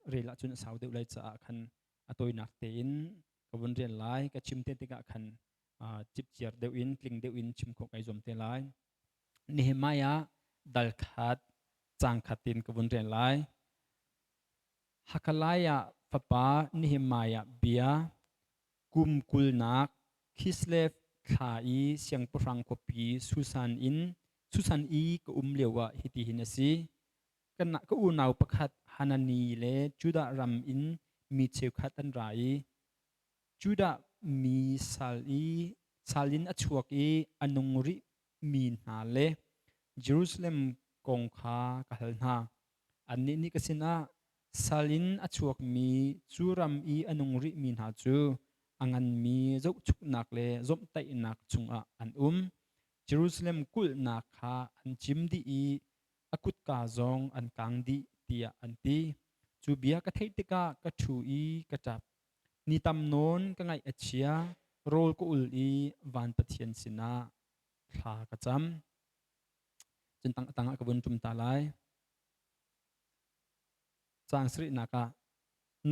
เรียนละจุนสาวเดียวเลยจะคันตัวนักเตนกับวันเรียนไล่กับชิมเตนติกะคันจิบเจียร์เดียวอินกลิ่งเดียวอินชิมของไอจอมเตนไล่เนหมายะดัลขัดจางขัดตินกับวันเรียนไล่ฮักไลยะฟะปาเนหมายะเบียกุมกุลนักคิสเลฟขาอีเสียงปรังคปีสุสันอีก็เลวะฮิติหินสีกันนักก็อุณาวประคัดฮานานีเลจุดารำอินมีเชวขัดอันไรจุดามีซาลินอชวกีอนุงริมีนาเลเยรูซาเล็มกงคากาลนาอันนี้ก็สินะซาลินอชวกมีจูรัมอีอนุงริมีนาจูอังันมีจุกชุกนักเลจมไตนักจุงอันเยรูซาเล็มกุลนักฮาอันจิมดีอีอากุตกาจงอันกังดีเตียอันตีจูเบียกะเทติกะกะชูอีกะจับนิตำนนก็ไงเอเชียโรลก็อุลอีวันปะเทียนสินะพลากระจำจนตั้งกบวนจุมตาไลจางสรินักะ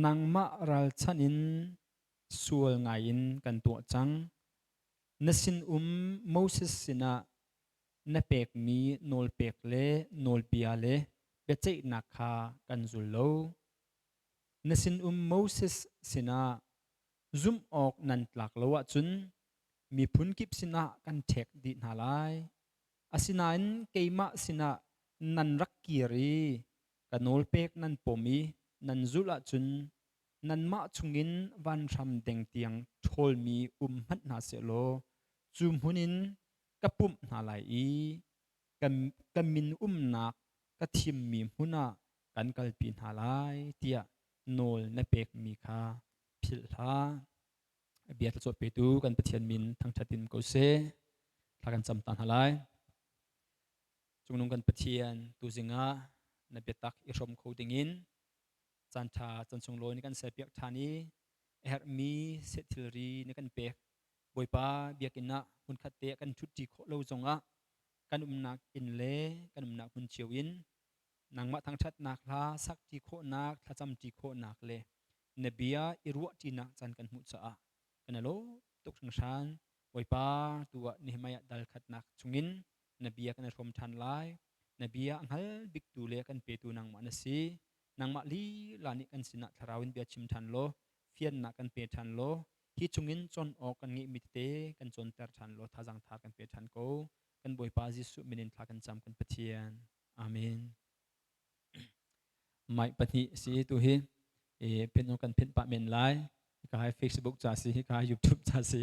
นางมะรัลชันินส่วนไงอินกันตัวจังนสินโมเสสสินะนเปกมีโนลเปกเลโนลเปียเลเบเจนักคากันจุลโลนสินโมเสสสินะซุมออกนันหลักละวะจุนมีพุนกิบสินะกันเทกดินาไลอาสินันเกมะสินะนันรักกีรีกันโนลเปกนันปมีนันจุละจุนนันมะชุงินวันรำเดงเตียงโทลมีหัดนาเสโลจุมหุนินกะปุ่มนาไลอีกันมินนักกะทิมมีหุนากันกัลปีนาไลเตียโนลนเปกมีคาพิลฮาเบียดจดไปดูกันปะเทียนมินทั้งชัดินกุเซถ้ากันจำตันหาไลจงนุ่งกันปะเทียนตูจิงะนเบตักอิรมโคดิงินจันทาจันทรงโลนี่กันเสเปียกทานีเอร์มีเซติลรีนี่กันเปกบอยป้าเบียกินนะหุ่นขัดเตะกันชุดจีโคโลจงะกันนักอินเลกันนักหุ่นเชียวอินนางมะทั้งชัดนักลาสักจีโคนักถ้าจำจีโคนักเลนเบียอิรัวจีนักจันกันมุสากันโลตุกสังสารไว้ป้าตัวนิหมายดัลขัดนักชงินนเบียกันรวมทันไลนเบียอังฮัลบิกตูเลกันเปตูนางมะนสีนางมะลีลานิกันสินะทาราวินเบียชิมทันโลเฟียนนักกันเปทันโลที่ชงินจนออกกันงี้มิเตกันจนเตอร์ทันโลท่าจังทากันเปทันโกกันบวยป้าจิสุมินินทากันจำกันปะเทียนอาเมนไม่ปฏิสิตุหิเป็นองกันเป็นปะเมนไลก็ให้ Facebook จ่าสิก็ให้ YouTube จ่าสิ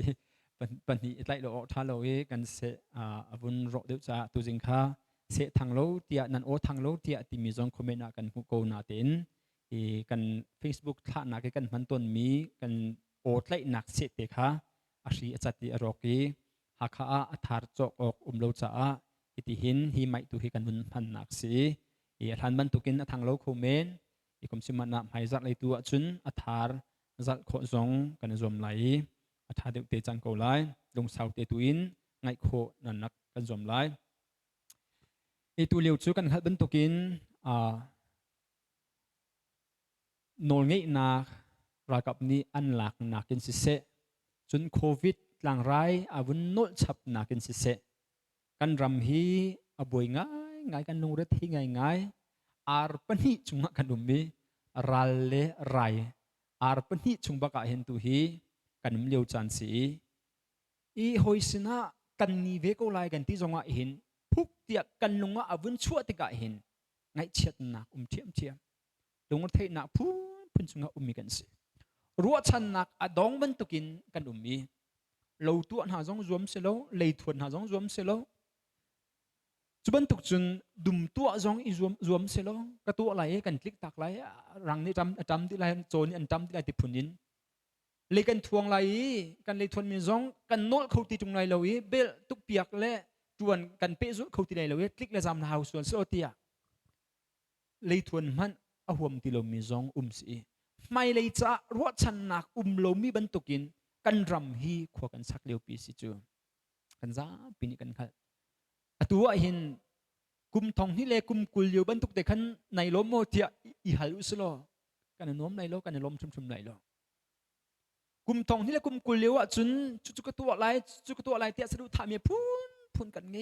ปัญหาไล่เราออกท่าเรากันเสอวุนรอเดียวจ่าตัวจริงค่ะเสทางเราเตียนันโอทางเราเตียที่มีจงคอมเมนต์กันโกนาเต็นกัน Facebook ท่านักกันมันต้นมีกันโอไล่นักเสตค่ะอาชีอาจารย์ที่อรอกีหากอาธาร์จอกออกเราจ่าอิติหินหิไม่ตุหิกันมุนพันนักสิทันบันตุกินทางเราคอมเมนต์ผมสิมันนำให้จัดเลยตัวจุนอาธาร์จัดโคจงกันจอมไหลอาธาร์เดวเตจังเกาไหลลงเสาเตตุอินไงโคนันนักกันจอมไหลตัวเลี้ยวจูกันขัดบันตุกินโนลงี้นักรายกับนี้อันหลักนักกินสิเสจุนโควิดหลังไรอาวุนโนชับนักกินสิเสกันรำฮีอบวยง่ายกันนุ่งเร็ดที่ง่ายอารปนิจุงกันดุมีรัลเลไรอารปนิจุงบักเห็นตุฮีกันมเลียวจันสีอีหอยสินะกันนีเวก็ไลกันที่จงเห็นพุกเตียกันลงอาวุนชั่วติกะเห็นไงเชียดนักเทียมลงเทนักพูนจุงมีกันสิรัวชันนักอดองบันตุกินกันมีเราตัวหาจงรวมเสลเลยทวนหาจงรวมเสลจุบันตุกจุนดุมตัวจงอีรวมเสลกระตัวไหลกันคลิกตักไหลรังนี่จำที่ไหลโจนี่อันจำที่ไหลติดพุนินเลยกันทวงไหลกันเลยทวนมีจงกันโน้ตเขาตีตรงไหนเราอีเบลตุกเปียกและจวนกันเป๊ะสุดเขาตีไหนเราอีคลิกและจำหาวส่วนเสียตีเลยทวนมันอาหัวมตีเรามีจงสีไม่เลยจะรัวชันนักเรามีบันตุกินกันรำฮีขวากันสักเลี้ยวปีสิจูกันจ้าปีนี้กันขัดตัวเห็นกุมทองนี่เลยกุมกุลอยู่บรรทุกแต่ขันในล้มโมเทียอีฮัลอุสโล กันน้อมไหลโลกันลมชุมไหลโลกุมทองที่ละกุมกุลเลี้ยวจุนจุกตัวไรจุกตัวไรเตี้ยสะดุดทามีพูนกันไง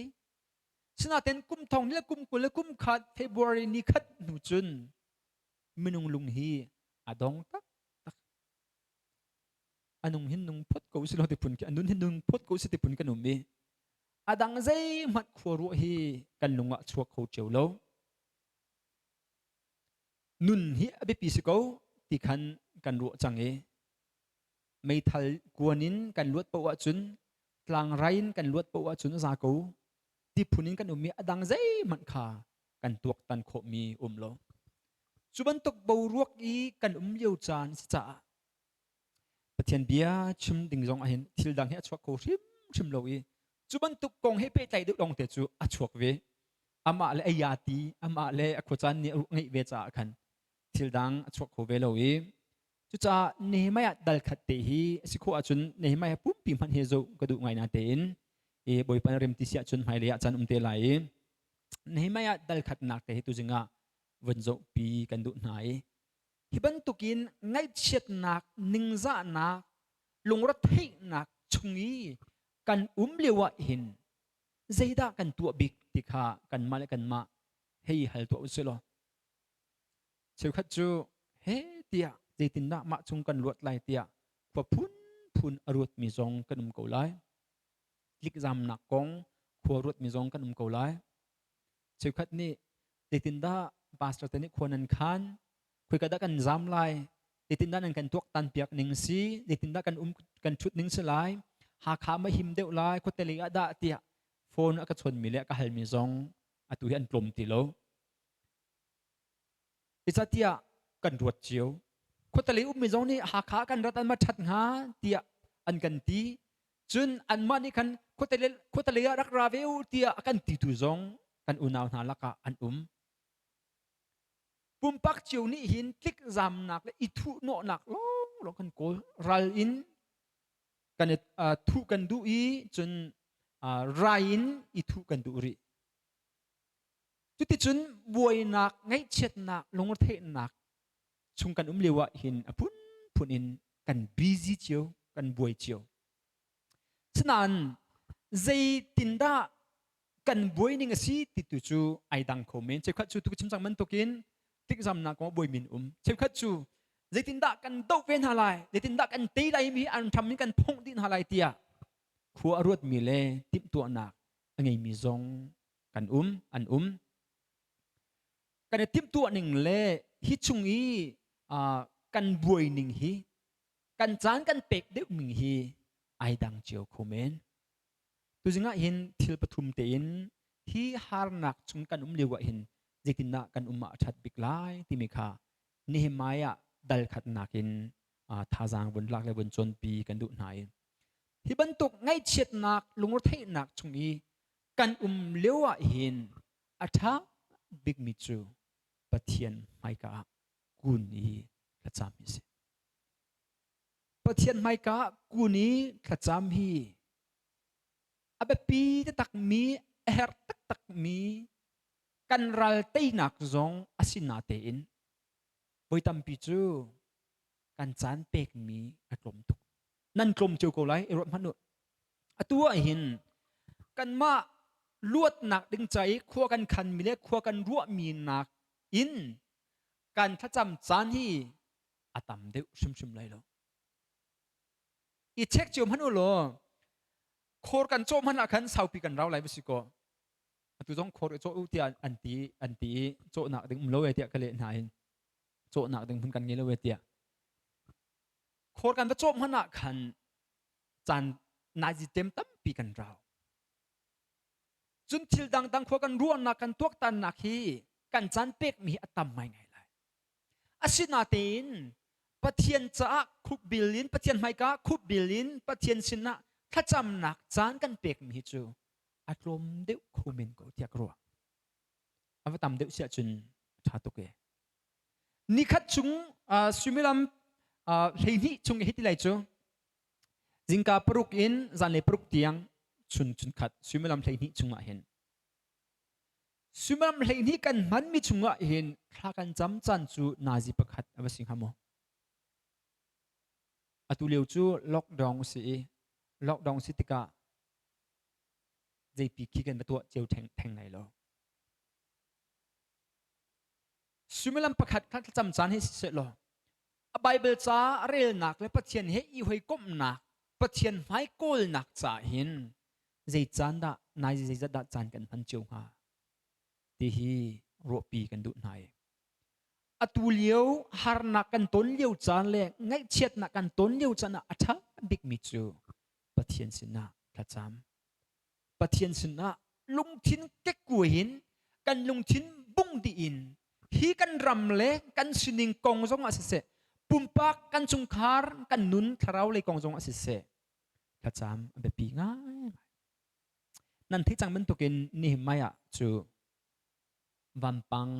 ฉะนั้นเต็นกุมทองที่ละกุมกุลละกุมขัดเฟบรุรีนี้ขัดหนูจุนมินุงลุงฮีอดองตักอันนุงหินนุงพดกูสิโลติพุนกันอันนุนหินนุงพดกูสิติพุนกันนุ่มมีอดังใจมัดขวรุฮีกันลุงอ่ะชัวเขาเจียวโลนุนฮีอภิปิสกูที่ขันกันรัวจังเอไม่ทัลกวนินกันลวดปวดจุนกลางไรนกันลวดปวดจุนซากูที่พุนินกันมีอดังใจมันขากันตัวตันโคมีโลจุบันตกบูรวกอีกันเลี้ยวจานสิจ้าปะเทียนเบียชิมดิ่งจงอาหินทิลดังเฮชัวโคชิมโลอีจุบันตุกกงให้เปใจดุลงเตจูอชวกเวอามาเลไอยาตีอามาเลอควจันนี่ไงเวจ่ากันทิลดังอชวกโคเวโลอีจุจ้าเนหม่ดัลขัดเตฮีสิโคอาจุนเนหม่ปุ๊บปีมันเฮโซกระดูไงนาเตนบอยปันเริมติเสียจุนไฮเลยอาจารย์เตลัยเนหม่ดัลขัดนักเตฮิตุจิงะวันโจปีกันดุไหนฮิบันตุกินไงเช็ดนักนิงซานักลงรัฐให้นักชงอีกันเลวะหินใจด่ากันตัวบิกติขากันมาเลกันมาเฮียฮัลตัวอุสโลเชื่อขัดจูเฮเตียใจตินด่ามาชงกันรวดไล่เตียพอพุนอรุดมีจงกันเกาไลลิกจำนักกงขวรวดมีจงกันเกาไลเชื่อขัดนี่ใจตินด่าบาสตร์นี้ควรนันขันคุยกันได้กันจำไล่ใจตินด่านันกันตัวตันเปียกหนึ่งสีใจตินด่ากันกันชุดหนึ่งสลายหากขาไม่หิมเดียวไล่คนเตลีอาดาเตียโฟนก็ชนมีเละก็หันมีซองอตุยันกลมติโลอิสเตียกันรวดเจียวคนเตลีมีซองนี่หากขากันรัดอันมาชัดหาเตียอันกันตีจนอันมานี่กันคนเตลีรักราเวลเตียกันตีตุซองกันอุณาวนาลักอันปุ่มปักเจียวนี่หินคลิกจำหนักและอิทุโนหนักลงกันโกรัลอินกันทุกันดูอีจนไรน์อิทุกันดูรีจุดที่จนบวยหนักไงเช็ดหนักลงเทหนักชงกันเลวะหินพุนอินกันบิซีเจียวกันบวยเจียวฉะนั้นใจตินดากันบวยนี่งสิติดตัวจูไอดังคอมเมนต์เจ้าข้าจูทุกชิมจังมันตกินติดจำหนักว่าบวยมินเจ้าข้าจูใจตินดากันโตเวนหาไลใจตินดากันตีได้มีอันทำนี้กันพงดินหาไลเตียขัวรวดมีเล่ติมตัวหนักไงมีซองกันอันกันติมตัวหนึ่งเล่ฮิชุงอีกันบวยหนึ่งฮีกันจานกันเป็กเด็กมิงฮีไอดังเจียวคอมเมนตัวจริงอ่ะเห็นทิลปทุมเตนที่ฮาร์นักจุงกันเลี้ยวเห็นใจตินดากันมาชัดบิกไลที่มีค่าเนหม่ยดัลขัดนักินท่าจางบนหลักและบนจนปีกันดุไหนที่บรรทุกไงเช็ดนักลงรถให้หนักตรงนี้กันเลี้ยวเห็นอัฐาบิ๊กมิจูปะเทียนไม่กะกุนีขจามฮิสิปะเทียนไม่กะกุนีขจามฮีอาเบปีตักมีเฮร์ตักมีกันรัลเตนักจงอาศินาเตอินบอยตัมปิจูกันจานเป็กมีอักลมตุกนั่นกลมเจ้าโกไลรถมนุษย์ตัวเห็นกันมาลวดหนักดึงใจขั้วกันคันมีเล็กขั้วกันรั่วมีหนักอินกันถ้าจำจานที่อาตัมเดือดชุมเลยหรออีเช็คเจ้ามนุษย์หรอโครกันโจมันละกันสาวปีกันเราไหลไปสิก็ตัวจงโครโจอุติอันตีโจหนักดึงมโลเวติกะเลนายโจหนักดึงพุ่นกันเงลเวติโครกันโจมันละกันจันนายจิเต็มตั้มปีกันเราจุนทิลดังโครกันรัวนักกันตัวตันนักฮีกันจันเป็กมีอัตตไม่ไงเลยอาศินาเตนปะเทียนจ้าคุบบิลลินปะเทียนไม่กะคุบบิลลินปะเทียนสินะถ้าจำหนักจานกันเป็กมีจูอารมณ์เดือดคูมินก็เทียกรัวอาว่าตามเดือดเสียจุนชาตุกเอนี่ขัดจุงสุมิลัมเฮนี่จุงเฮติไลจูจิงกาปรุกอินจันเลปรุกเตียงจุนขัดสุมิลัมเฮนี่จุงมาเห็น sumalam hlei ni kan man mi chunga hin thla kan cham chan chu nazi pakhat awasing hamo atuleu chu lockdown si tika jp ki kan batua cheu theng ngai lo sumalam pakhat thla cham chan hi se lo a bible cha rel nak le pathian he i hoi kom nak pathian mai kol nak cha hin zai chan da nai zai da chan kan phan cheu ha ti hi ro pi kan du nai atulieu har na kan ton lieu chan le ngai chet na kan ton lieu chan a tha big mi chu pathian sina thla cham pathian sina lungthin ke kuin kan lungthin bung di in hi kan ram le kan sining kong zong a se pumpak kan chung khar kan nun tharau le kong zong a se thla cham be pi ngai nan thi chang ben tukin ni maya chu vampang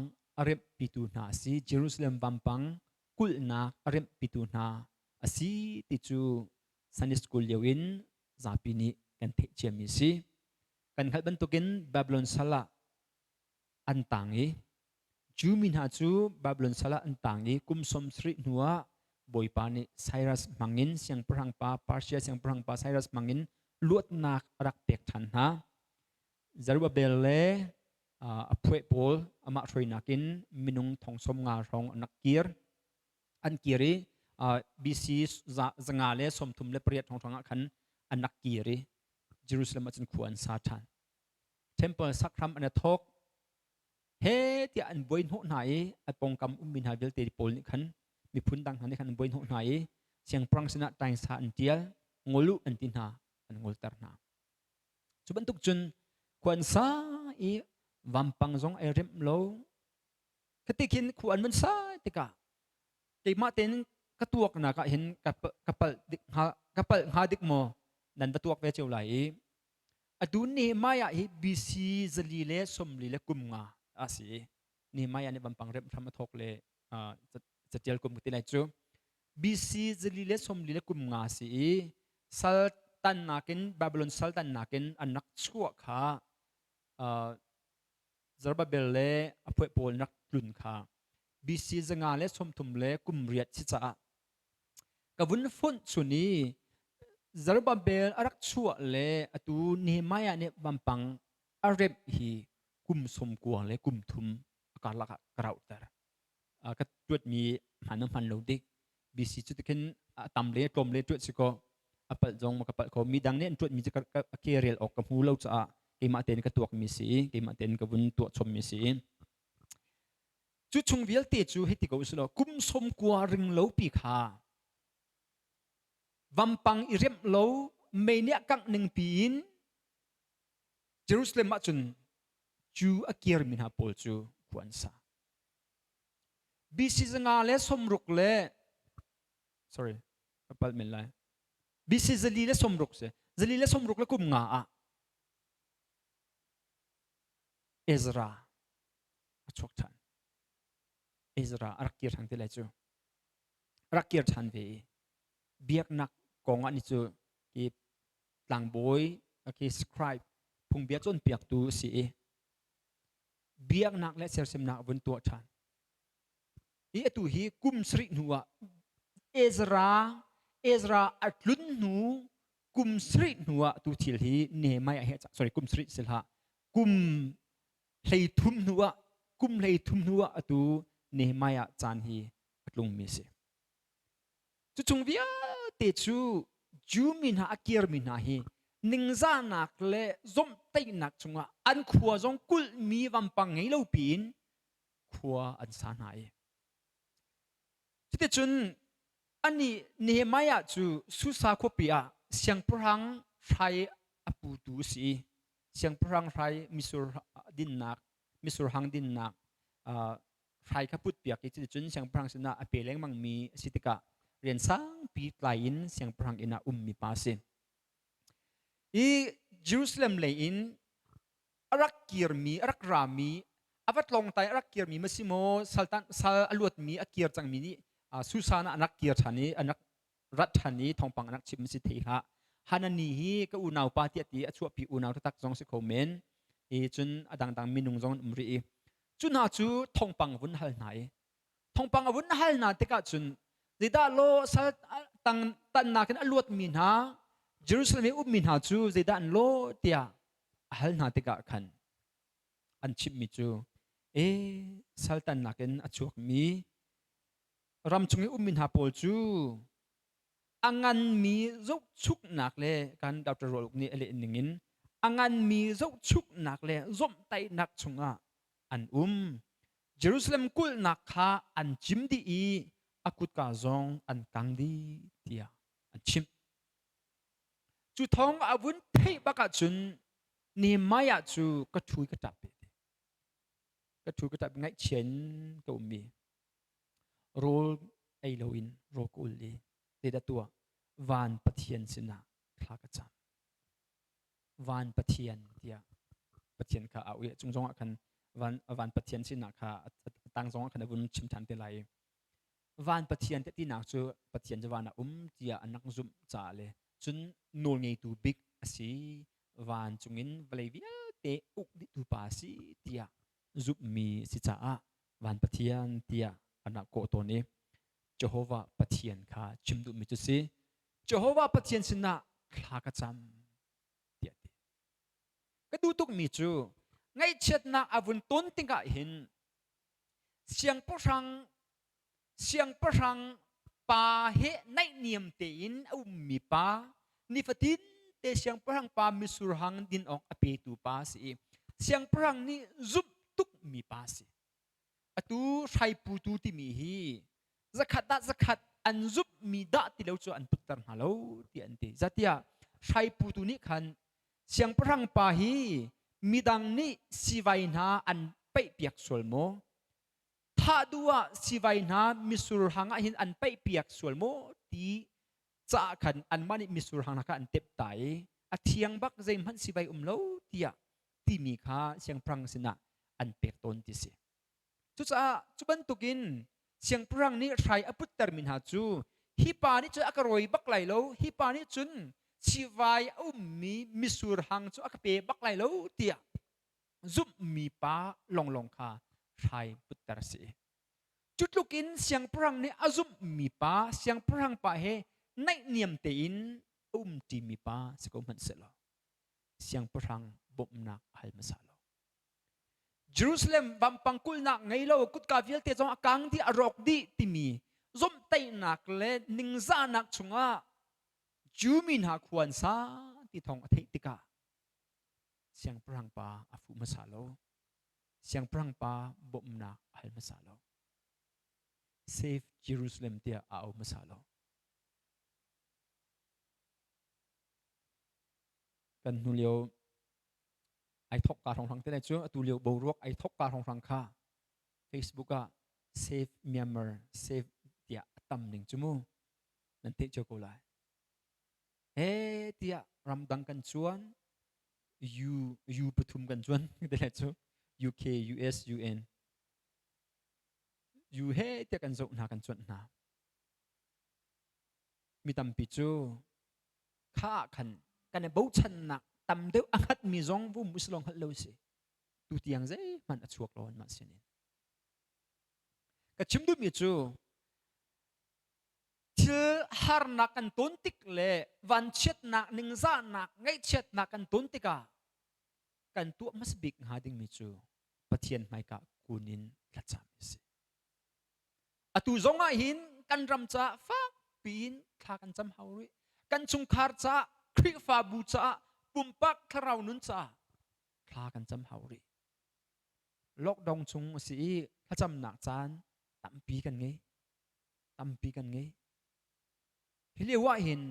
arep pitu na si Jerusalem vampang kul na arep pitu na asi ti chu Sunday school yewin zapini kan the chemi si kan khal ban tukin Babylon sala antangi jumin ha chu Babylon sala antangi kum som sri nuwa boipani Cyrus mangin siang prang pa Persia siang prang pa Cyrus mangin luat nak rak pek than ha Zerubbabel le apwe pol ama throi nakin minung thongsom nga rong nakir an kiri BC zanga le somthum le priat thong thonga khan anak kiri Jerusalem achin khuan satan temple sakram an thok he ti an boin ho nai apong kam min ha vel te pol ni khan mi phun dang han khan boin ho nai siang prang sina tain sa an tial ngolu an tin ha an ngol tar na chuban tuk chun khuan sa i vampang zong ai rem lo katikin khuan man sa tika ke ma ten katuak na ka hin kapal ha dik mo nan batuak ve cheu lai adun ni maya hi BC zali le somli le kumnga asi ni maya ni vampang rem tham thok le chatial kum ti lai chu BC zali le somli le kumnga si sultan nakin Babylon sultan nakin anak chua kha Zerubbabel le apoi pol nak tlun kha BC zanga le somthum le kumriat chi cha kavun fun chuni Zerubbabel arak chua le atu Nehemiah ne vampang arep hi kum som kwa le kum thum akala krautar ka tuat mi hanam han lo dik BC chu tiken tam le tom le tuat siko apal jong makapal ko mi dang ne tuat mi ka kerel ok ka hu lo cha ke ma ten ka tuak mi si ke ma ten ka bun tu chom mi si chu chung vial te chu heti ko usulo kum som kwa ring lo pi kha vampang irem lo menia kang ning pin Jerusalem ma chun chu akir min ha pol chu khuan sa BC zanga le somruk le sorry kapal min lai BC zali le somruk se zali le somruk le kum nga a Ezra achok than Ezra arakir thang te lai chu arakir than ve biak nak kong ani chu ki tlang boy ki scribe phung biak chon piak tu si biak nak le sersem nak bun tu than i tu hi kum sri nuwa Ezra atlun nu kum sri nuwa tu thil hi Nehemiah he sorry kum sri silha kum hlei thum nuwa atu Nehemiah chan hi atlung mi se chu chung via te chu ju min ha akir min ha hi ningza nak le zom tai nak chunga an khuwa zong kul mi vampang ngei lo pin khuwa an sa nai chite chun ani Nehemiah chu susa khopia siang prang phai apu tu si siang prang phai misur hang din nak phai khaput piak ki chun siang prang sina apeleng mang mi sitika rian sang pi tlain siang prang ina mi pa se i Jerusalem le in arak kirmi arak rami avat long tai arak kirmi masimo sultan sal aluat mi akir chang mi ni susana anak kir thani anak rat thani thongpang anak chim si thei ha hanani hi ka unau pa ti ati achua pi unau tak jong se komen chun adang minung zong umri chun ha chu thong pang vun hal nai thong pang vun hal na te ka chun zida lo sal tang tan na kan aluat min ha Jerusalem min ha chu zida an lo tia hal na te ka khan an chip mi chu sal tan na kan achuak mi ram chung min ha pol chu angan mi zok chuk nak le kan Dr. Rol ni ele ningin angan mi zok chuk nak le zom tai nak chunga an Jerusalem kul nak kha an chim di I akut ka zong an kang di tia an chim chu thong avun thei baka chun ni maya chu ka thui ka tap ngai chen ka mi rol ai loin ro kul li te da tua van pathian sina thla ka cham van pathian tia pathian kha au ye chung jong a khan van pathian sina kha tang jong a khan avun chim than te lai van pathian te ti nak chu pathian jawana tia anak zum cha le chun nol ngei tu big asi van chungin valevia te uk di tu pa si tia zup mi si cha a van pathian tia anak ko to ni Jehovah pathian kha chimdu mi chu si Jehovah pathian sina kha ka cham tia ti ka du tuk mi chu ngai chet na avun ton tinga hin siang parang pa he nai niam te in mi pa ni fatin te siang parang pa misur hang din ong ape tu pa si siang parang ni zup tuk mi pa si atu sai pu tu ti mi hi zakhat an zup mi da ti lo chu an putar halo ti an ti zatia sai pu tu ni khan siang parang pa hi midang ni siwai na an pe piak sol mo tha dua siwai na misur hanga hin an pe piak sol mo ti cha khan an mani misur hanga ka an tep tai a thiang bak zeim han siwai lo tia ti mi kha siang prang sina an pek ton ti se chu cha chu ban tukin siang prang ni thai aput termin ha chu hi pa ni chu akaroi bak lai lo hi pa ni chun siwai mi misur hang chu akape bak lai lo tia zup mi pa long kha thai putar si chutlukin siang prang ni azum mi pa siang prang pa he nai niam te in ti mi pa se ko man se lo siang prang bom nak hal masalo Jerusalem bam pangkul nak ngai lo kut ka vial te jong akang di arok di timi zom tai nak le ningza nak chunga jumin ha khuan sa ti thong athei tika siang prang pa afu masalo siang prang pa bom nak hal masalo save Jerusalem tia au masalo kan nulio ai thok ka thong thang te chu tu lio bo ruak ai thok ka thong thang kha Facebook a save Myanmar save tia tam ning chumu nan te cho ko lai tia ram dang kan chuan you pathum kan chuan te la chu UK US UN you he tia kan zo na kan chuan na mi tam pi chu kha khan kan bo chan nak tam deuh angat mi zong vu muslong hal lo se tu tiang zai man achuak lon ma sinin ka chimdu mi chu thil har nak kan ton tik le van chet nak ningza nak ngai chet nak kan ton tika kan tu mas big hading mi chu pathian mai ka kunin la cham se atu zonga hin kan ram cha fa pin kha kan cham hauri kan chung khar cha khri fa bu cha pumpak tharau nun cha kha kan cham hauri lockdown chung si kha cham nak chan tampi kan nge hilewa hin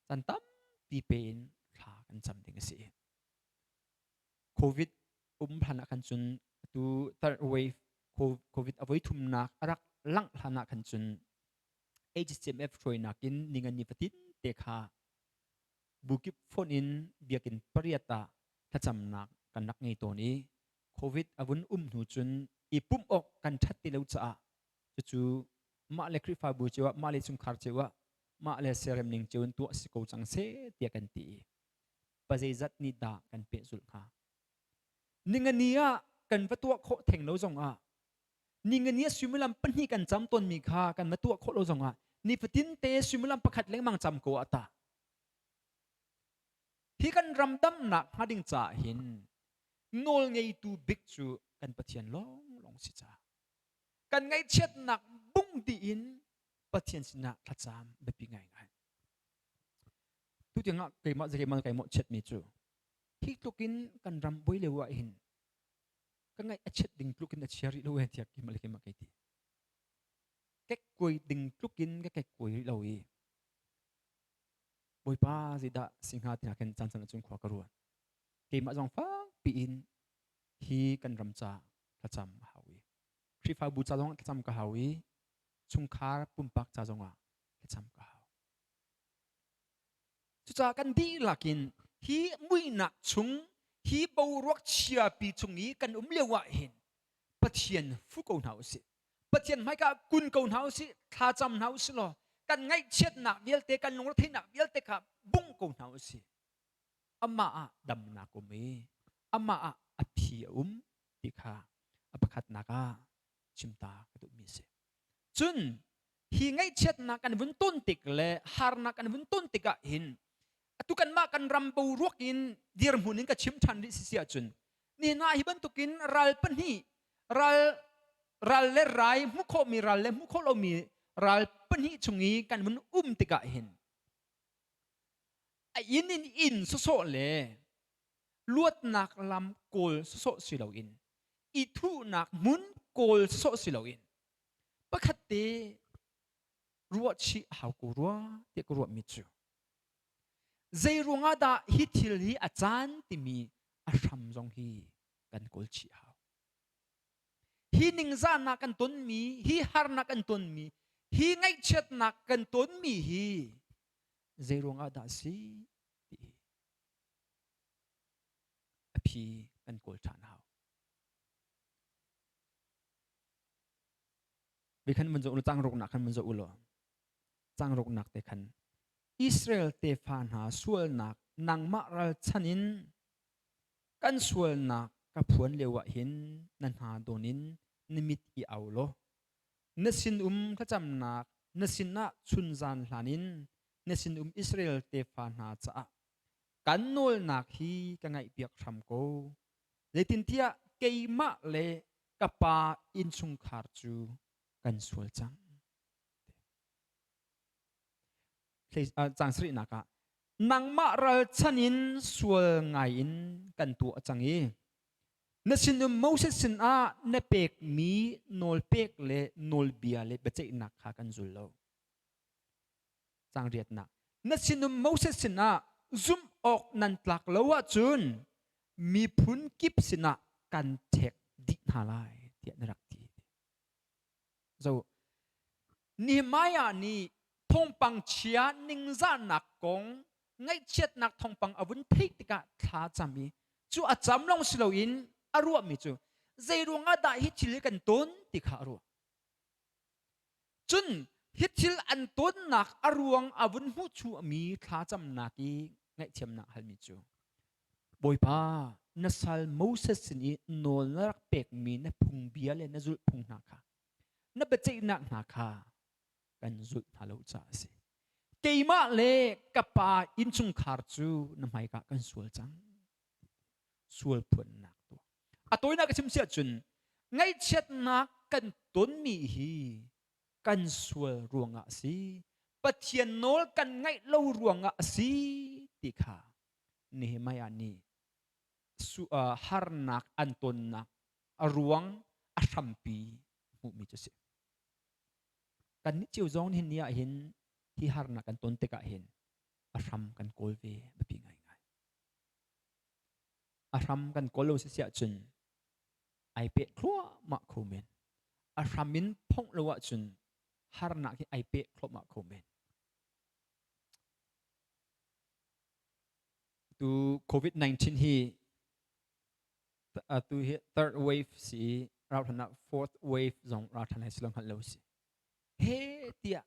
chan tam pi pen kha kan cham ding si covid phana kan chun tu third wave covid avoi thum nak arak lang thana kan chun HCMF troi nakin ningan ni patin te kha bukip phone in biakin pariata thacham nak kan nak ngei to ni covid avun nu chun ipum ok kan thatti lo cha chu ma le kri fa bu chewa ma le chung khar chewa ma le serem ning chun tu siko chang se tia kan ti pazei zat ni da kan pe zul kha ningania kan vatua kho theng lo zonga ningania simulam panhi kan cham ton mi kha kan matua kho lo zonga ni patin te simulam pakhat lengmang cham ko ata hi kan ramdam nak hading cha hin nol ngei tu big chu kan pathian long long si cha kan ngai chet nak bung di in pathian sina thacham bepi ngai ngai tu tinga kai ma chet mi chu hi tukin kan ram boi lewa hin kan ngai achet ding tukin a chiari lo en tiak ki malike ma kai ti kek koi ding tukin ka kek koi lo i boi pa zida singha tina kan chan chan chung khwa karuan ke ma jong fa pi in hi kan ram cha thacham hawi khri fa bu cha jong thacham ka hawi chung khar pum pak cha jonga thacham ka haw chu cha kan di lakin hi mui nak chung hi bo ruak chia pi chungi kan lewa hin pathian fu ko nau si pathian mai ka kun ko nau si tha cham nau si lo kan ngai chet nak bial te kan nong the nak bial te kha bung ko nau si amma a dam na ko me amma a aphi ti kha apakhat naka chimta ka tu mi se chun hi ngai chet na kan vun ton tik le har na kan vun ton tika hin atu kan ma kan ram bo ruak in dir munin ka chim than ri si sia chun ni na hi ban tukin ral pan hi ral ral le rai mu kho mi ral le mu kho lo mi ral pan hi chungi kan vun tika hin a in so le luat nak lam kol so si lo in i thu nak mun kol so si lo in pakhat te ruat chi hau ko ruwa te ko ruat mi chu zai runga da hi thil hi achan ti mi a ram jong hi kan kol chi hau hi ning za na kan ton mi hi har na kan ton mi hi ngai chet na kan ton mi hi zai runga da si ti a phi kan kol chan hau vì khăn mình dỗ trang rục nạc khăn mình dỗ ulo trang rục nạc te khăn Israel te phan ha sual nak nang ma ral chanin kan sual nak ka phuan lewa hin nan ha donin nimit I aulo nasin khacham nak nasin na chunzan hlanin nasin Israel te phan ha cha kan nol nak hi ka ngai piak tham ko letin tia keima le kapa in chung khar chu kan sual chang chang sri naka nang ma ral chanin sual ngai in kan tu changi na sinum Moses sin a na pek mi nol pek le nol bia le beche nak kha kan zullo chang riat na na sinum Moses sin a zum ok nan tlak lawa chun mi phun kip sina kan thek di halai tiat rak ti zo ni maya ni thong pang chia ning za nak kong ngai chet nak thong pang avun thik tika tha chami chu a cham long silo in arua mi chu zeirunga da hi chil kan ton tikha ru chun hi chil an ton nak aruang avun hu chu mi tha cham naki ngai chem na hal mi chu boipa nasal Moses ni nol nak pek mi na phung bia le na zul phung na kha na beche nak na kha kan zut halo cha si keima le kapa in chung khar chu na mai ka kan sual chang sual phun nak to atoi na ka sim sia chun ngai chet na kan ton mi hi kan sual ruanga si pathian nol kan ngai lo ruanga si ti kha Nehemia ni su har nak anton nak aruang ashampi mu mi chu si kan ni chiu zong hin nia hin hi har na kan ton te ka hin aram kan kol ve bepi ngai ngai aram kan kolo se sia chun ai pe khlo ma khomen aramin phong lo wa chun har na ki ai pe khlo ma khomen tu COVID-19 hi tu hi third wave si rau thana fourth wave zong ra thana silong hal lo si he tia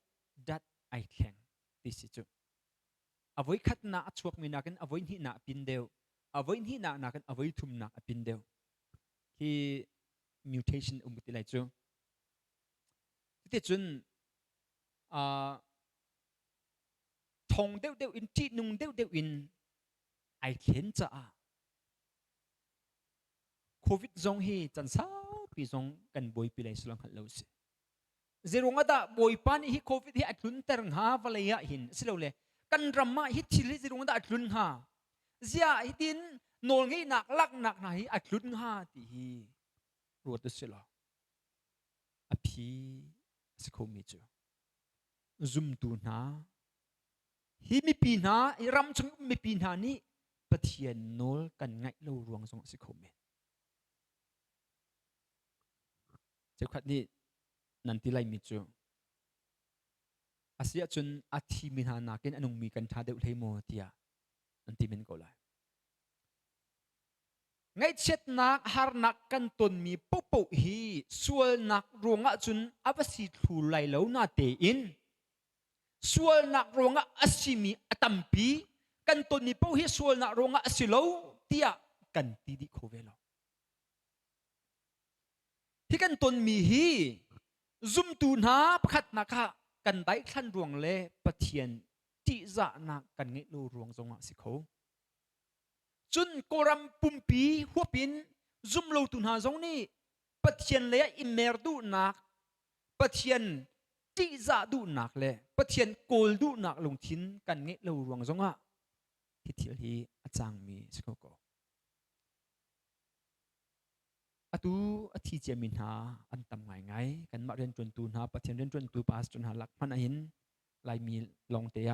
dat ai thleng ti si chu avoi khat na achuak mi na kan avoi hi na pin deu avoi hi na kan avoi thum na pin deu ที่ mutation ติไรจูที่จุนทงเดียวอินจีนุงเดียวอินไอเขียนจ้าโควิดจงฮีจันทราปีจงกันบอยปีไรสลังฮัลโหลสิเจรงอาดาบอยปานี่ฮีโควิดฮีอัดลุนเตอร์หาวัลยาหินสิเลวเลยกันรำมาฮิตชิลิเจรงอาดาอัดลุนหาเสียฮิตินโนลงี้หนักลักหนักไหนอัดลุนหาที่ฮีรัวตุสิลาอภิสิโคมิจูซุมตูนาฮิมีปีนาฮิรำชงมีปีนานี้ปะเทียนโนลกันไงเรารวงสงสิโคมิเจ้าขัดนี้นันติไลมิจูอาศัยจนอาทิมินานักินอนุมีกันท่าเดือดเลยโมเตียนันติมินก็เลยไงเช็ดนักฮาร์นักกันตนมีปุ๊บปุ๊บฮีส่วนนักรวงจนอวสิทูไลเหล่านาเตอินส่วนนักรวงอาศิมีอตัมปีกันตนมีปุ๊บฮีส่วนนักรวงอาศิโลเตียกันตีดิโคเวลที่กันตนมีฮีซุมตูนาประคัดนักะกันได้ขั้นรวงเล่ปะเทียนที่จะนักกันเงลูรวงจงสิเขาจุนโกรัมปุ่มปีหัวปินซุมโลตุนหาจงนี้ปะเทียนเล่อิมเมร์ดูนักปะเทียนที่จะดูนักเล่ปะเทียนโกลดูนักลงทิ้นกันเงลูรวงจงอ่ะที่เที่ยวที่อาจารย์มีสิเขาก็อตูอธิเจมินหาอันตำไงไงกันมาเรียนจนตูนหาปะเทียนเรียนจนตูปาสจนหาหลักมันหินลายมีลงเตีย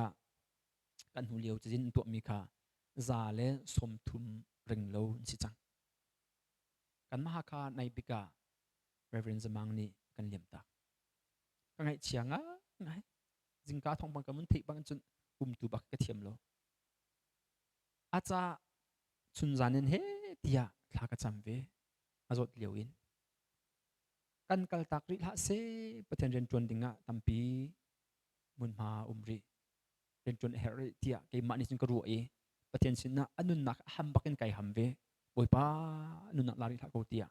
กันหูเลียวจะยินตัวมีค่ะซาเลสมทุมริงโลสิจังกันมหาคาในบิกา reverend มังนี่กันเลียมตาก็ไงเชียงอ่ะไงจิงกาทองบังกันมันทิบังจนตูบักกระเทียมโลอาจจะชุนจานินเฮเตียทากระจำเวอาจจะเลียวอินกันกัลตักริละเซปะเทนเรนจวนดิงะตัมปีมุนมาริเรนจวนเฮริเตียเกมันนี่จึงกรัวเอปะเทนสินะอนุนักฮัมบักกันไก่ฮัมเวโอยป้าอนุนักลาริละโกเตีย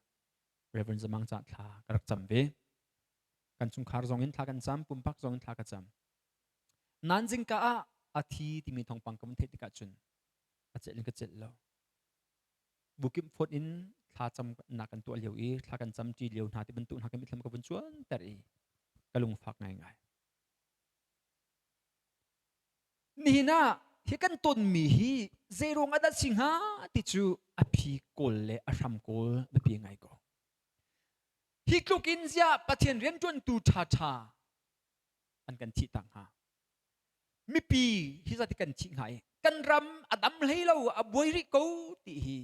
เรเวนจะมังจัดทากระจำเวกันจุงคาร์จงอินทากันจำปุ่มพักจงอินทากระจำนั้นจึงกะอาทิที่มีทองปังกำมันเทติกาจุนอาจจะเล่นกระเจ็ดแล้วบุกิมฟอดอินทาจำนักกันตัวเลียวอีทากันจำจีเลียวนาที่บรรทุกนักกันมิตรลำกับบุญชวนแต่อีกระลุงฟักง่ายนี่นะที่กันต้นมีฮีเจรงอาดัดสิงหาติจูอภิโกลเลอารามโกลไม่เป็นไงก็ฮิกลุกินเสียปะเทียนเรียนจนตูชาอันกันที่ต่างหามีปีที่จะติกันชิงหายกันรำอดัมเลยเราอบวยริโกตีฮี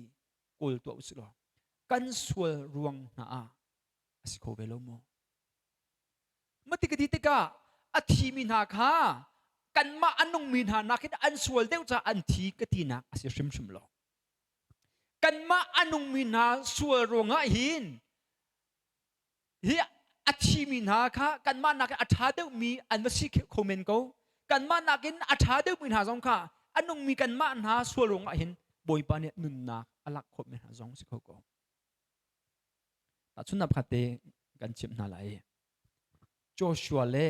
โกลตัวอุสโลกันสวลรวงนาสิโคเวโลโมมาติกติกาอธิมินาคากันมาอันนงมินานักอันสวลเดียวจะอันทีกตินักสิชิมโลกันมาอันนงมินาสวลรวงหินเฮียอธิมินาคากันมานักอัฐาเดียวมีอันมาสิโคเมนโกกันมานักอัฐาเดียวมินาจงค่ะอันนงมีกันมาอันหาสวลรวงหินบอยปานเนี่ยนุนนักอลักโคเมนหาจงสิโคโกแต่ชุนนับขัดเตกันชิมนาไลโจชัวเล่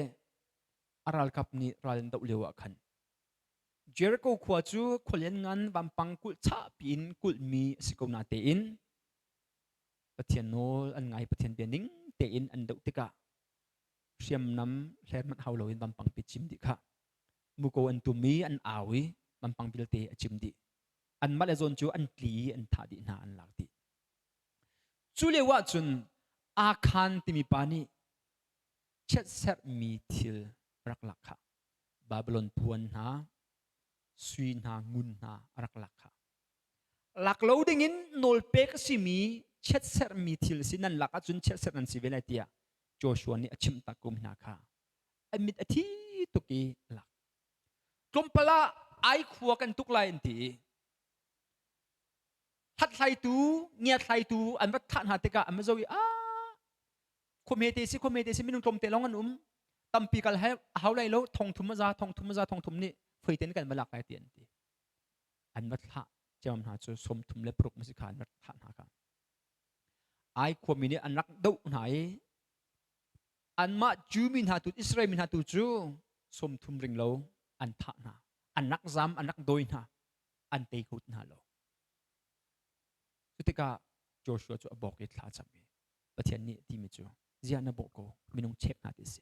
อารัลกับนี่รัลดาวเลียวขันเจริโกขวาจูขลันงันบัมปังกุลชาปินกุลมีสิโกนาเตอินปะเทียนโนอันไงปะเทียนเบียนิงเตอินอันดาวติกาเชียมน้ำแลมันเฮาโลอินบัมปังปิจิมดิค่ะมุโกอันตุมีอันอาวิบัมปังบิลเตอจิมดิอันมาเลซอนจูอันตีอันทาดินาอันลักดิจูเลวะจุนอาคารติมีปานีเช็ดเซร์มีทิลรักลักค่ะบาบิลอนพวนหาสวีนหางุนหารักลักค่ะหลักเราดิ้งินโนลเปกสิมีเช็ดเซร์มีทิลสินันหลักจุนเช็ดเซร์นันสิเวลเตียโจชัวนี่อชิมตะกุมนาค่ะอมิดอธิตุกีหลักกลมปลาไอขัวกันทุกลายตีทัดไทตูเงียไทตูอันวัดทันหาติกาอันมาโจยคมเฮติสิมินุกลมเตลองอันตัมปีกัลให้เฮาไลโลทองทุมมาซาทองทุมนี่เฟยเต็นกันมาหลักหลายเตียนตีอันวัดละเจ้ามันหาจะสมทุมเล็บปลุกมาสิขานวัดทันหากัน ไอความมีเนี่ยอันนักดูไหนอันมาจูมินหาตุอิสราเอลมินหาตุจูสมทุมริงโลอันท่านาอันนักจำอันนักโดยนาอันเตยขุดนาโลสุดที่กาโจชัวจะบอกเอกลาจำมีประเทศนี้ที่มีจูเจียนบอกโกมินุงเช็คนาดิสิ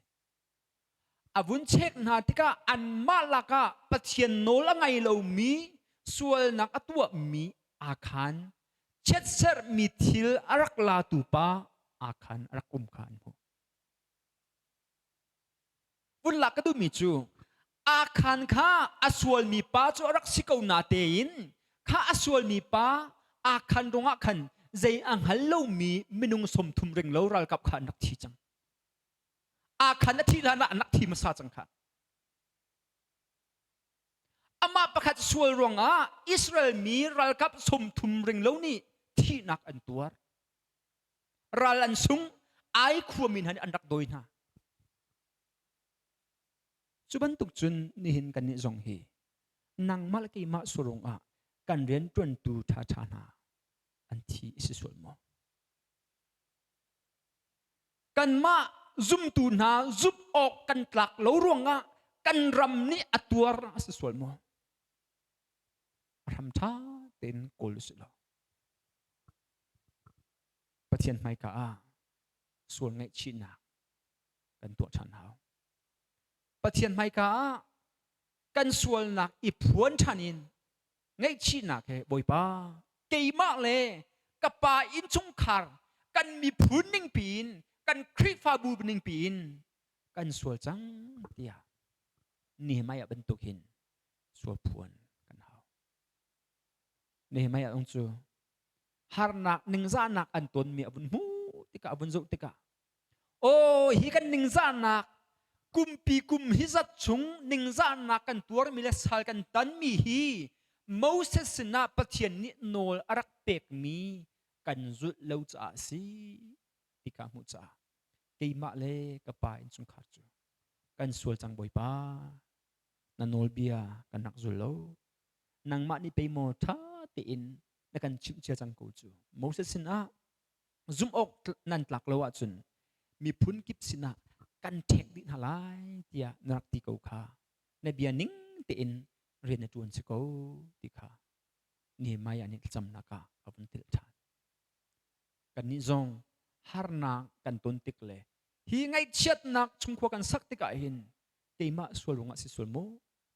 อาวุธเช็คนาที่กาอันมาลักะประเทศโนละไงเรามีส่วนนักตัวมีอาคารเช็ดเสร์มีทิลอารักลาตูปาอาคารอารักอุมคานหูวุนลักก็ดูมีจูอาคารข้าอาสวลมีป้าจูรักสิกาวนาเตยินข้าอาสวลมีป้าอาคารรงอาคันใจอังฮัลโลมีมินุงสมทุมเริงเลวรัลกับข้านักที่จังอาคารนักที่ลานะนักที่มาซาจังข้าอามาประคัตสวลรงอาอิสราเอลมีรัลกับสมทุมเริงเลวนี่ที่นักอันตัวรัลอันซุงไอขวมินหันอันดักโดยนะจุบันตุกจุนนี่เห็นกันนี่จงฮีนางมาลกีมาสุรงอากันเรียนจวนตูท่าชานาอันที่อิสสวลโมกันมาซุมตูนาซุบออกกันตลักเหลาร่วงอากันรำนี่อัตัวอิสสวลโมรำช้าเต็นโกลสิลาประเทศไม่กาส่วนไงชินากันตัวฉันหาประเทศไม่กากันส่วนหนักอีพวนชันินไงชีนักเหบอยป้าเกี่ยมากเลยกับป่าอินชงคาร์กันมีพุนนิ่งปีนกันคริฟาบูนิ่งปีนกันส่วนจังเดียนี่ไม่อยากเป็นตุกินส่วนพวนกันหานี่ไม่อยากองจูฮาร์นักหนึ่งซานักอันตนมีอบุญมูติกาอบุญจุติกาโอ้ฮิกันหนึ่งซานักกุมปีกุมฮิซัดชงนิงซานักกันตัวมีเลสฮาลกันตันมีฮีโมเสสนาปะเทียนนิโนลอารักเป็กมีกันจุดเลวจ้าสิติกามุจ้าเกี่ยมาเลยกับป่าอินสุนขาจูกันสวลจังบอยป้านันโนลเบียกันนักจุลโลนังมานี่ไปโมท่าตีอินและกันชิมเชียจังกูจูโมเสสนาซุมอกนันตลักเลวจุนมีพุนกิบสินะกันเทคดินหลายเดียนักตีกูขาในเบียนิ่งตีอินเรียนในจวนสกูตีขานี่ไม่อันนี้จำนักะกับวันติลชานกันนี่จงฮาร์นักกันตุนติกเลยฮีไงเช็ดนักชุมขวกันสักติกาหินเตมาสวลงสิสวลโม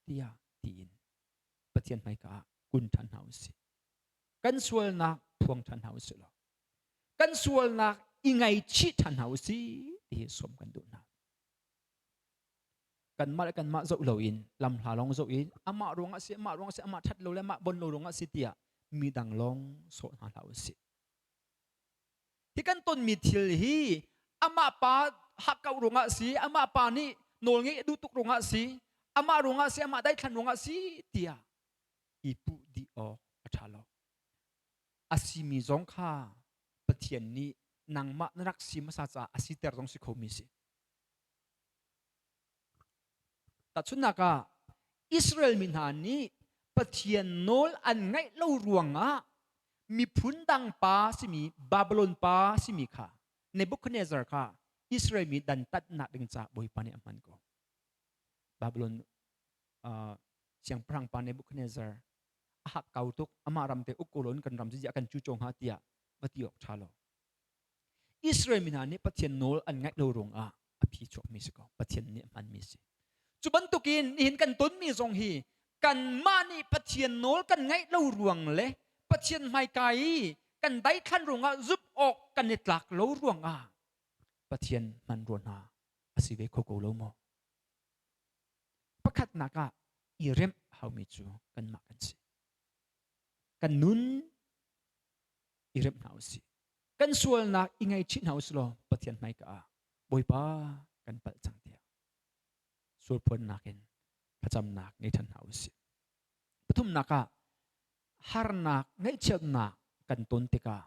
เดียตีอินปะเทียนไม่กะกุนทันเฮาสิกันสวลนักพวงทันเฮาสิหรอกันสวลนักอีไงชิทันเฮาสิที่สมกันดูนักกันมาเจ้าเหลวินลำหาลองเจ้าอินอามารงอาเสียอามารงอาเสียอามาทัดโลเลมาบนโลรงอาสิเตียมีดังลองโซนหาเราสิที่กันต้นมีทิลฮีอามาปาหักเการงอาสิอามาปานี่โนลงี้ดูตุกรงอาสิอามารงอาเสียอามาได้ทันรงอาสิเตียอีปุดีออกอัชาลอาสิมีจงค่าปะเทียนนี้นางมะนักสิมาซาจาอาสิเตอร์จงสิโคมิสิแต่ชุนนักอิสราเอลมินหานี้ปะเทียนโนลอันไงเล่ารวงมีพุนดังป้าสิมีบาบิโลนป้าสิมีค่ะในบุคเนซาร์ค่ะอิสราเอลมีดันตัดนักดึงจากบอยปานิอามันก็บาบิโลนเสียงพรังปานในบุคเนซาร์หักเกาตุกอามารำเตอุกโกลนกันรำจิกันจูจงฮาติยาบัติยกชาโลอิสราเอลมินหานี้ปะเทียนโนลอันไงเล่ารวงอภิชกมิสก็ปะเทียนนี้มันมิสจุบันตุกินเห็นกันต้นมีทรงฮีกันมานี่ปะเทียนโนลกันไงเล่ารวงเลยปะเทียนไม่ไกลกันได้ขั้นรวงซุบออกกันในตลักเล่ารวงปะเทียนมันรวนาอาศิเวโคโกโลโมประคัดนักอีเรมเฮามิจูกันมากันสิกันนุนอีเรมเฮาสิกันส่วนนักอีไงชินเฮาสโลปะเทียนไม่กะบอยป้ากันปัจจังเดียส่วนพลนักเองประจำนักในทันเฮาสิปฐุมนักฮาร์นักไงเชิดนักกันต้นติกา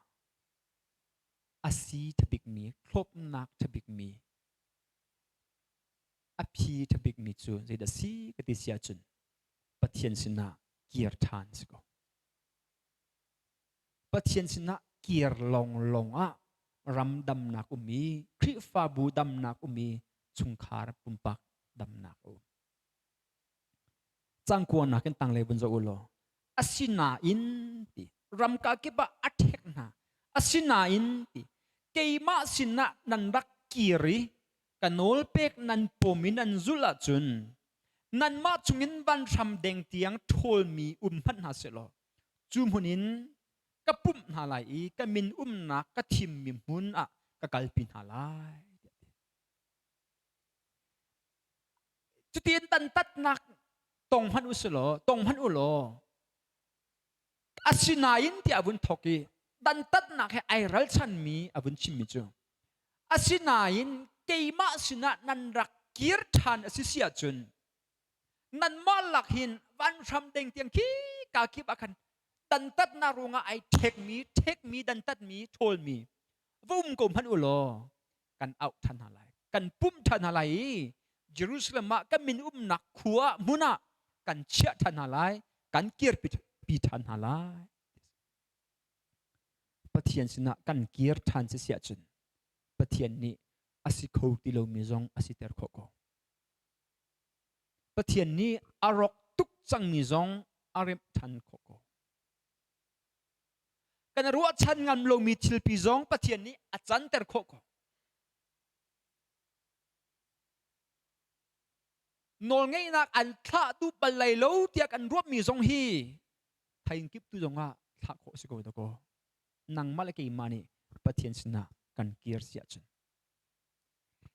อาศีทบิกมีครบนักทบิกมีอภิทบิกมีจูใจดัสีกติเสียจุนปะเทียนสินะเกียร์ทานสิก็ปะเทียนสินะเกียร์ลง ram dam nak umi khri fa bu dam nak umi chungkhar pumpak dam nak u changkuan nakin tang le bun zo ulo asina in ti ram ka ke ba athek na asina in ti keima sinna nan rak kiri kanol pek nan pomin an zula chun nan ma chungin ban ram deng tiang thol mi phan ha selo chum hunin kapum halai kamin na ka thim mi mun a ka kalpin halai chutin tan tat nak tong han uslo tong han ulo asinain ti abun thoki dan tat nak he ai ral chan mi abun chim mi chu asinain keima sina nan rak kir than asisia chun nan malak hin van ram deng tiang ki ka ki bakan dan tat na runga ai take mi dan tat mi thol mi vum kom han ulo kan out than halai kan pum than halai Jerusalem ma kan min nak khua muna kan chia than halai kan kir pi than halai pathian sina kan kir than se sia chun pathian ni asikho tilo mi zong asiter khoko pathian ni arok tuk chang mi zong arem than khoko kan ruwa chan ngam lo mi thil pi zong pathian ni achan ter khoko nol ngay nak an tha tu balai lo tia kan ruwa mi zong hi thain kip tu zonga tha kho siko to ko nang malaki mani pathian sina kan kir sia chun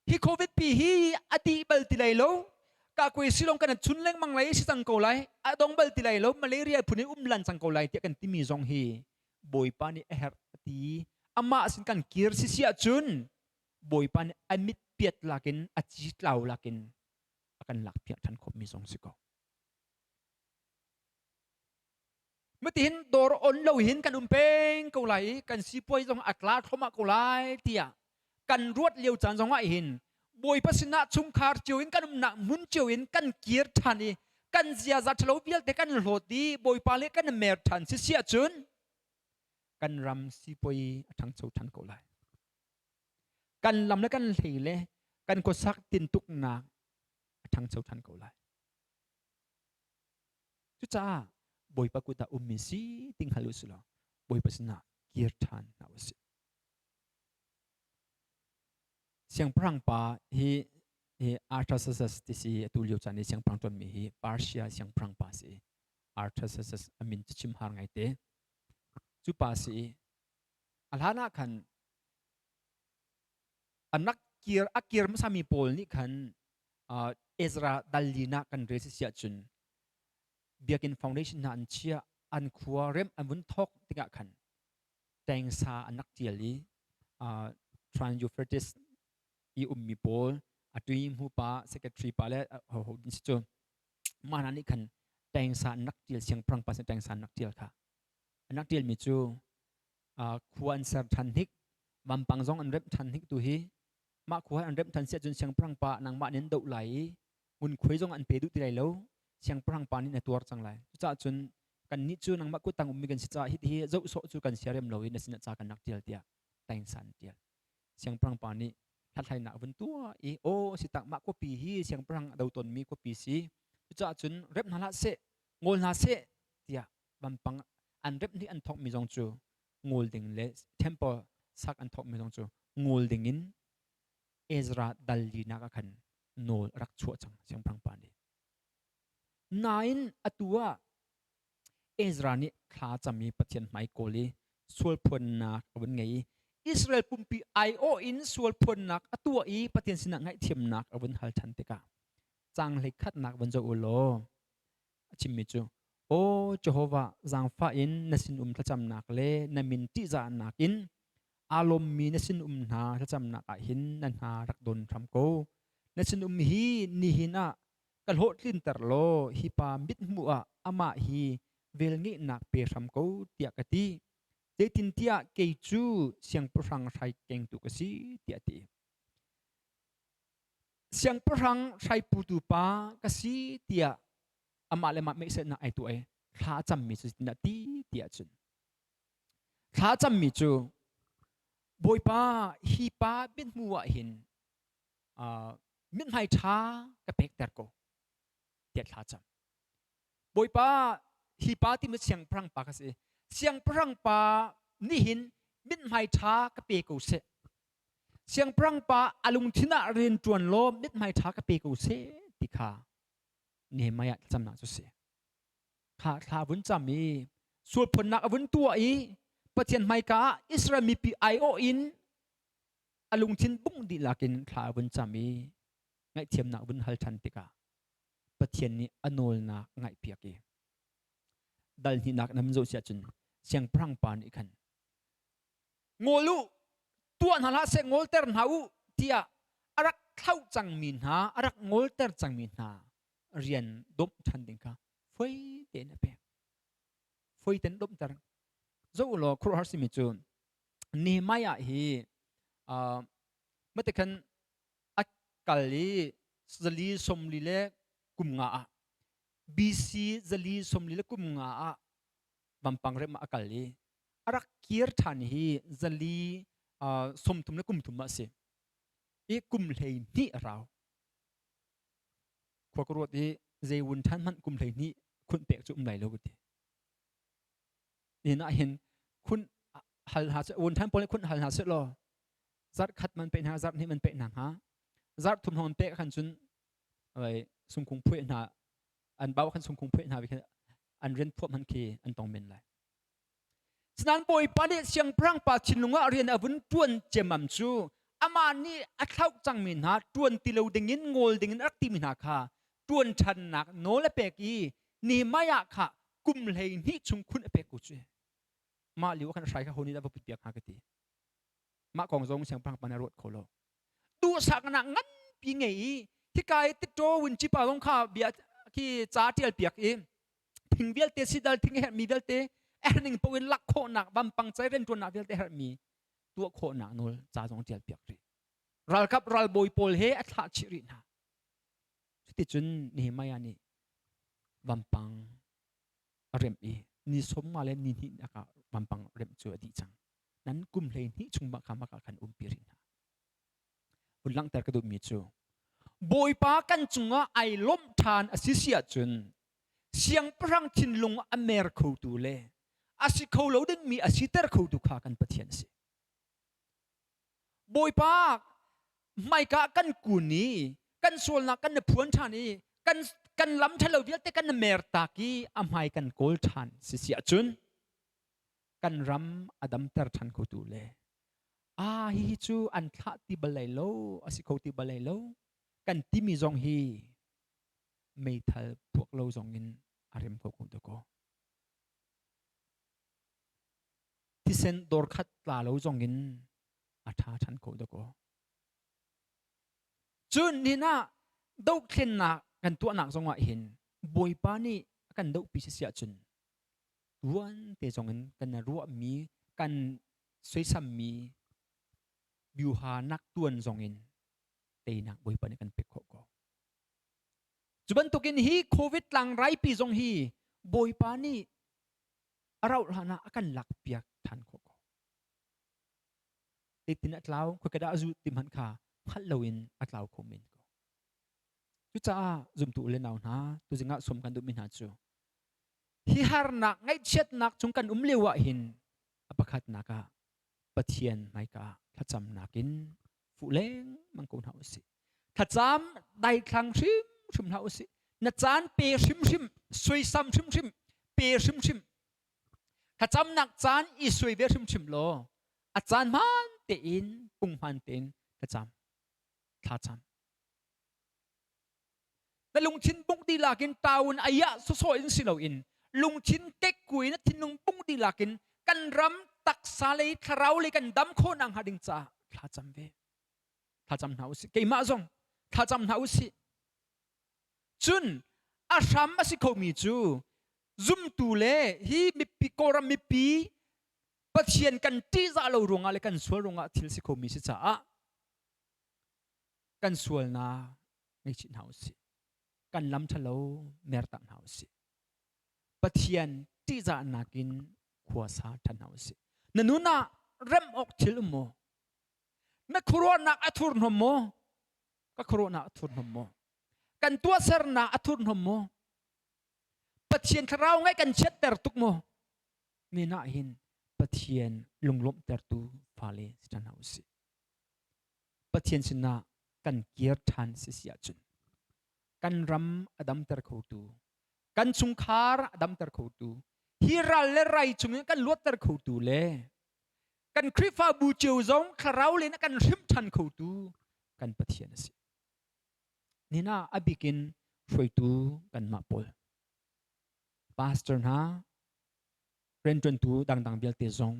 hi covid pi hi ati bal tilai lo ka koi silong kan chun leng mang lai si tang ko lai adong bal tilai lo malaria phuni lan chang ko lai tia kan timi zong hi boy pani her ti ama sin kan kir si sia chun boy pan amit piat lakin achi tlau lakin akan lak piat than khop mi zong siko matihin dor on lo hin kan peng ko lai kan sipoi zong atla thoma ko lai tia kan ruat liu chan zong ai hin boy pasina chungkhar chiwin kan na mun chiwin kan kir thani kan zia za thlo bial te kan hloti boy pale kan mer than si sia chun kan ram sipoi athang chau than ko lai kan lam le kan theile kan ko sak tin tuk na athang chau than ko lai chu cha boy pakuta umisi ting haluslo boy pasina kir than na wasi siang prang pa hi Artaxerxes ti si tu liu chan ni siang prang ton mi hi Persia siang prang pa si Artaxerxes amin chim har ngai te chu pa si alhana khan anak akir masami pol ni khan Ezra dalina kan resi sia chun biakin foundation na an chia an khuwa rem an bun thok tinga khan teng sa anak tiali Trans-Euphrates i ummi pol atui mu pa secretary pa le ho din si chu manani khan teng sa anak tial siang prang pa teng sa anak tial kha anak tial mi chu khuan sar than hik mam pang zong an rem than hik tu hi ma khuan an rem than sia chun siang prang pa nang ma nen do lai mun khoi zong an pe du ti lai lo siang prang pa ni na tuar chang lai cha chun kan ni chu nang ma ku tang ummi kan si cha hit hi zo so chu kan siarem lo in sin cha kan nak tial tia teng san tial siang prang pa ni thắt hay nạ vấn tua ý ô si tặng mạ có pi hi siang prang đầu tuần mi có pi si cha chun rep na la se ngol na se tia bam pang an rep ni an thok mi jong chu ngol ding le temple sak an thok mi jong chu ngol ding in Ezra dalli na ka khan nol rak chu chang siang prang pa ni nine atua Ezra ni kha chami pathian mai koli sul phun na abun ngei Israel pumpi ai o in sual phun nak atua i pathian sina ngai thiam nak abun hal than te ka chang le khat nak ban zo ulo chimmi chu o Jehovah zang fa in nasin thacham nak le namin ti za nak in alom mi nasin na thacham nak a hin nan ha rak don tham ko nasin hi ni hina kal ho tlin tar lo hi pa mit mu a ama hi vel ngi nak pe tham ko tia ka ti te tin tia ke chu siang prang thai keng tu ka si tia ti siang prang thai pu tu pa ka si tia ama le ma me se na ai tu ai tha cham mi chu na ti tia chun tha cham mi chu บอยป้าฮีป้าบินมัวหินมินไฮช้ากระเป็กแต่ก็เดียดขาจำบอยป้าฮีป้าที่มันเสียงพรังปากสิเสียงพรังปานี่หินมินไฮช้ากระเป็กกูเสเสียงพรังปาอลุงทินาเรียนจวนโลมินไฮช้ากระเป็กกูเสติขาเนี่ยไม่อยากจำหนักจุดเสียข้าวุ้นจำมีส่วนผลนักวุ้นตัวอีประเทศไมกาอิสราเอลมีปีไอโออินอลุงทินบุ้งดีลักินข้าวุ้นจำมีไงเทียมนักวุ้นฮัลชันติกาประเทศนี้อโนลนักไงเปียกีดัลที่นักน้ำโจเสียจนเสียงพรังปานอีกขันงอลูตัวนั่นละเสียงอลเตอร์หาอูเตียอารักเข้าจังมินหาอารักงอลเตอร์จังมินหาเรียนดมทันดิงค่ะไฟเต็นเปียไฟเต็นดมเตอร์โจโลครูฮาร์ซิมิจูนี่ไม่อยากฮีเมื่อแต่กันอักกาลีสลีสมลีเล่กุมงาบีซีสลีสมลีเล่กุมงาบัมปังเรมาอักกาลีอารักเกียร์ทันฮีสลีสมทุมเล่กุมทุมมาสิอีกุมเลยนี่เราขวากรวดที่เจวุนท่านมันกุมเลยนี่คุณเปกจุ่มไหลโลกุตินี่น่าเห็นคุณหัลหาเวุนท่านปนคุณหัลหาเสลอจัดขัดมันเป็นหาจัดนี่มันเป็นหนังฮะจัดทุ่มหอมเปกขันจุนอะไรสุงคงพูดหาอันเบาขันสุงคงพูดหาไปแค่อันเรียนพวกมันคีอันต้องเป็นไรฉะนั้นปอยปานเสียงพรังปาชินลงว่าเรียนอาวุธจวนเจมัมจูอามานี่อัดเท้าจังมินหาจวนติเลวดึงยินงอลดึงยินรักติมินหาค่ะจวนชันนักโนเลเปกีนี่ไม่อยากค่ะกุมเลยนี่ชุงคุณเปกุจูมาลิวขันใช้ข้าคนนี้ได้บุปผาหากติมากองทรงเสียงพรังปานรถโคโลดูสักนักงั้นปีไงที่กายติดโจวินจิปาลงข้าเบียที่จ้าที่อัลเปียกเองถึงเวลเตสิดัลถึงเห็นมีเวลเตหนึ่งปุ่นลักโคหนักบัมปังใจเร่นตัวหนักเวลเตหมีตัวโคหนักนูลจ้าจงที่อัลเปียกรีรัลกับรัลบอยโพลเฮอัตชิรินะที่จุนนี่ไม่ยานี่บัมปังเร็มอีนี่สมมาเลนี่นี่นะครับบัมปังเร็มจัวดีจังนั้นกุมเลยนี่ชุงบักขามากขันปีรินะบุญลังแต่กระดูกมีจูบอยปากันจุงไอล้มทานอสิเสียจุนเสียงพรังทินลงอเมริกาดูเลยอาศิเขาเหล่าดึงมีอาศิเตอร์เขาดูขากันปะเทียนสิบอยปาไม่กะกันกูนี้กันส่วนนักกันในพวนชานีกันล้ำทะเลวิลเตกันเมรตากีอภัยกันโกลชันสิเสียจุนกันรำอดัมเตอร์ชันเขาดูเลยฮิจูอันทัติบาลายโลอาศิเขาติบาลายโลกันที่มีจงฮีไม่ทัลพวกเราจงอินอารมณ์เขาคงตะโกที่เซนดอร์ขัดลาเราจงอินอาชาชันเขาตะโกจุนนี่นะดูเข็นนักกันตัวหนักจงว่าเห็นบอยปานี่กันดูพิเศษจุนวันเตจงอินกันรัวมีกันสวยซ้ำมีบิวหานักตัวนจงอินเตนักบอยปานี่กันเป็กโคโกจุบันตุกินฮีโควิดหลังไรปีจงฮีบอยปานี่เราหานะกันหลักเปียกทันโคโกติดนัดเล่าคุยกันได้จุดติมันขาฮัลโลวินอัดเล่าคอมเมนต์ก็จุดจ้าจุ่มตุเลนเอาหน้าตุจึงอ่ะสมกันดูมินหาจูฮิฮาร์นักไงเช็ดนักจงกันเลวะหินอภัคัดนักะปะเทียนไม่กะถ้าจำนักินฟูเล้งมังกรหาสิถ้าจำได้ครั้งชิมหาสินัดจานเปย์ชิมสวยซ้ำชิมเปย์ชิมถ้าจำนักจานอีสวยเวชิมโลอาจารย์มันเตียนปุงมันเตียนถ้าจำแต่ลุงชินปุงดีลากินตาวนอายะสวยสิเราอินลุงชินเต็กกุยนัดทินลุงปุงดีลากินกันรำตักสาเลยทราวเลยกันดำโคนังหาดิงจ้าถ้าจำเวถ้าจำหาสิเกี่ยมาจงถ้าจำหาสิจุนอาชามมาสิเขามีจูซุ่มตูเล่ฮีมิปีโกรามิปีปัจเจียนกันที่จะเราลงอะไรกันส่วนลงอ่ะที่สิเขามีสิจ้ากันส่วนน่ะไม่ชินหาสิกันล้ำทะเลเมรตันหาสิปัจเจียนที่จะนักินขวาสาทันหาสินั่นนู่นน่ะเริ่มออกทิลโม na corona athur nom mo ka corona athur nom mo kan tua ser na athur nom mo pathian kharau ngai kan chet ter tuk mo ni na hin pathian lunglom ter tu phale stan hausi pathian sinna kan kier than si sia chun kan ram adam ter khotu kan chungkhar adam ter khotu hiral le rai chung kan luat ter khotu le kan khrifa bu chiu zong kharau le na kan rim than khotu kan pathian si ni na abikin tu kan ma pol pastor na ren tun tu dang dang bial te zong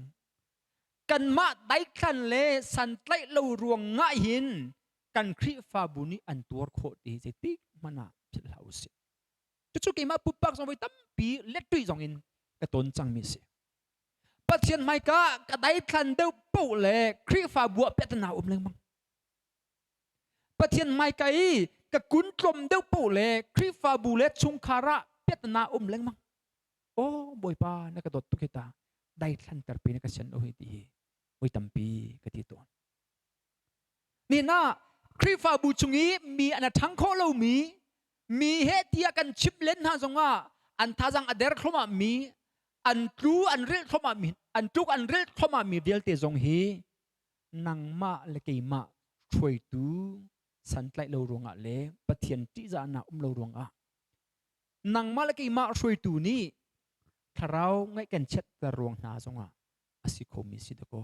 kan ma dai khan le san tlai lo ruang nga hin kan khri fa bu ni an tur kho ti je ti mana phil house chu chu ke ma pu pak zong vai tam pi let tui zong in ka ton chang mi se pathian mai ka dai khan deu po le khri fa bu pet na leng mang pathian mai kai ka kun tlom deu po le khri fa bu le chung khara pet na leng mang o boy pa na ka dot tu kita dai khan tar pi na ka sen o hi ti oi tampi ka ti ton ni na khrifa bu chungi mi ana thang kho lo mi he tia kan chip len ha zonga an thajang ader khloma mi an tlu an rel khloma mi an tuk an rel khloma mi vel te zong hi nang ma le ke ma throi tu san tlai lo ronga le pathian ti za na lo ronga nang ma le ke ma throi tu ni tharau ngai kan chet ta rong na zonga asi khomi si ko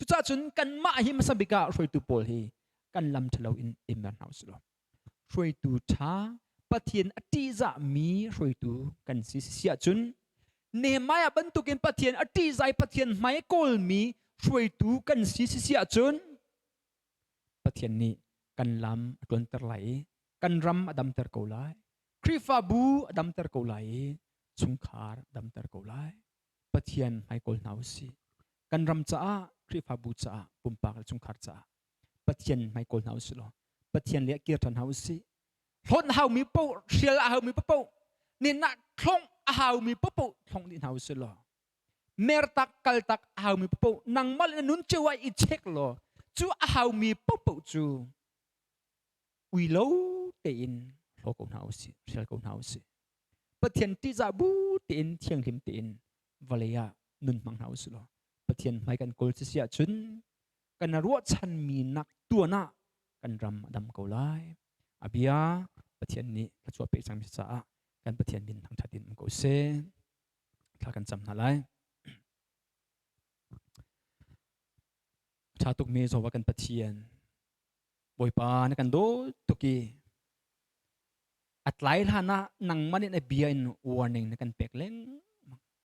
chu cha chun kan ma hi masabika roi tu pol hi kan lam thalo in emer house lo roi tu tha pathian ati za mi roi tu kan si sia chun nehemaya bantu ken pathian ati zai pathian mai kol mi roi tu kan si sia chun pathian ni kan lam ton ter lai kan ram adam ter ko lai krifa bu adam ter ko lai chungkhar adam ter ko lai pathian mai kol nausi kan ram cha krifa bu cha pumpak chungkhar cha pathian mai kol nausi lo pathian le kir than hausi hon hau mi po rial hau mi po ni na khong hau mi po khong ni hausi lo mer tak kal tak hau mi po nang mal nun chewa I check lo chu hau mi po chu ui lo te in lo ko hausi rial ko hausi pathian ti za bu te in thiang lim te in valaya nun mang hausi lo pathian mai kan kol chi sia chun kan ruwa chan mi nak tua na kan ram dam ko lai abia pathian ni ka chua pe chang mi cha kan pathian min thang thatin ko se thla kan cham na lai chatuk me zo wa kan pathian boi pa na kan do tuki at lai hana nang manin a bia in warning na kan pek leng